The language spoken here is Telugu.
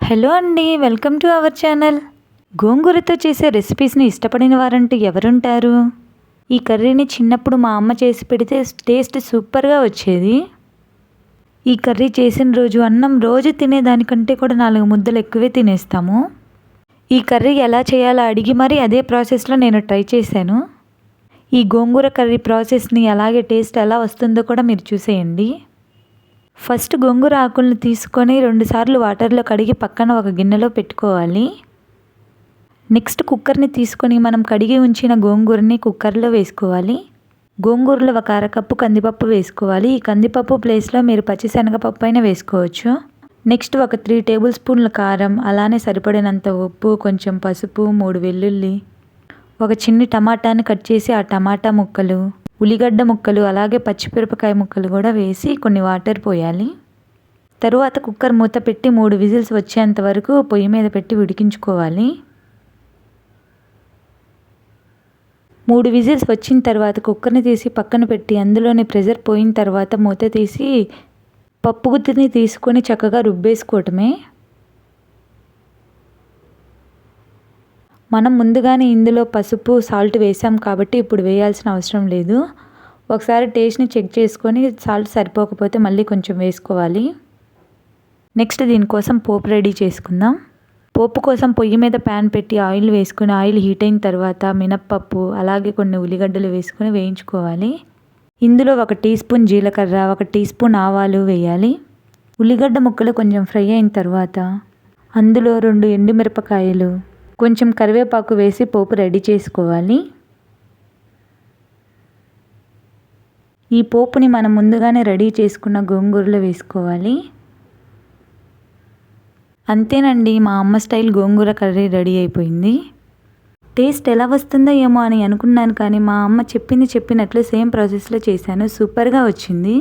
హలో అండి, వెల్కమ్ టు అవర్ ఛానల్. గోంగూరతో చేసే రెసిపీస్ని ఇష్టపడిన వారంటూ ఎవరుంటారు? ఈ కర్రీని చిన్నప్పుడు మా అమ్మ చేసి పెడితే టేస్ట్ సూపర్గా వచ్చేది. ఈ కర్రీ చేసిన రోజు అన్నం రోజు తినేదానికంటే కూడా 4 ముద్దలు ఎక్కువే తినేస్తాము. ఈ కర్రీ ఎలా చేయాలో అడిగి మరీ అదే ప్రాసెస్లో నేను ట్రై చేశాను. ఈ గోంగూర కర్రీ ప్రాసెస్ని అలాగే టేస్ట్ ఎలా వస్తుందో కూడా మీరు చూసేయండి. ఫస్ట్ గోంగూర ఆకులను తీసుకొని 2 సార్లు వాటర్లో కడిగి పక్కన ఒక గిన్నెలో పెట్టుకోవాలి. నెక్స్ట్ కుక్కర్ని తీసుకొని మనం కడిగి ఉంచిన గోంగూరని కుక్కర్లో వేసుకోవాలి. గోంగూరలో ఒక అరకప్పు కందిపప్పు వేసుకోవాలి. ఈ కందిపప్పు ప్లేస్లో మీరు పచ్చిశనగపప్పు అయినా వేసుకోవచ్చు. నెక్స్ట్ ఒక 3 టేబుల్ స్పూన్ల కారం, అలానే సరిపడినంత ఉప్పు, కొంచెం పసుపు, 3 వెల్లుల్లి, ఒక చిన్ని టమాటాని కట్ చేసి ఆ టమాటా ముక్కలు, ఉల్లిగడ్డ ముక్కలు, అలాగే పచ్చిమిరపకాయ ముక్కలు కూడా వేసి కొన్ని వాటర్ పోయాలి. తరువాత కుక్కర్ మూత పెట్టి 3 విజిల్స్ వచ్చేంత వరకు పొయ్యి మీద పెట్టి ఉడికించుకోవాలి. 3 విజిల్స్ వచ్చిన తర్వాత కుక్కర్ని తీసి పక్కన పెట్టి అందులోని ప్రెషర్ పోయిన తర్వాత మూత తీసి పప్పు గుత్తిని తీసుకొని చక్కగా రుబ్బేసుకోవటమే. మనం ముందుగానే ఇందులో పసుపు, సాల్ట్ వేసాం కాబట్టి ఇప్పుడు వేయాల్సిన అవసరం లేదు. ఒకసారి టేస్ట్ని చెక్ చేసుకొని సాల్ట్ సరిపోకపోతే మళ్ళీ కొంచెం వేసుకోవాలి. నెక్స్ట్ దీనికోసం పోపు రెడీ చేసుకుందాం. పోపు కోసం పొయ్యి మీద ప్యాన్ పెట్టి ఆయిల్ వేసుకొని ఆయిల్ హీట్ అయిన తర్వాత మినప్పప్పు, అలాగే కొన్ని ఉల్లిగడ్డలు వేసుకొని వేయించుకోవాలి. ఇందులో 1 టీ స్పూన్ జీలకర్ర, 1 టీ స్పూన్ ఆవాలు వేయాలి. ఉల్లిగడ్డ ముక్కలు కొంచెం ఫ్రై అయిన తర్వాత అందులో 2 ఎండుమిరపకాయలు, కొంచెం కరివేపాకు వేసి పోపు రెడీ చేసుకోవాలి. ఈ పోపుని మనం ముందుగానే రెడీ చేసుకున్న గోంగూరలో వేసుకోవాలి. అంతేనండి, మా అమ్మ స్టైల్ గోంగూర కర్రీ రెడీ అయిపోయింది. టేస్ట్ ఎలా వస్తుందో ఏమో అని అనుకున్నాను, కానీ మా అమ్మ చెప్పినట్లు సేమ్ ప్రాసెస్లో చేశాను. సూపర్గా వచ్చింది.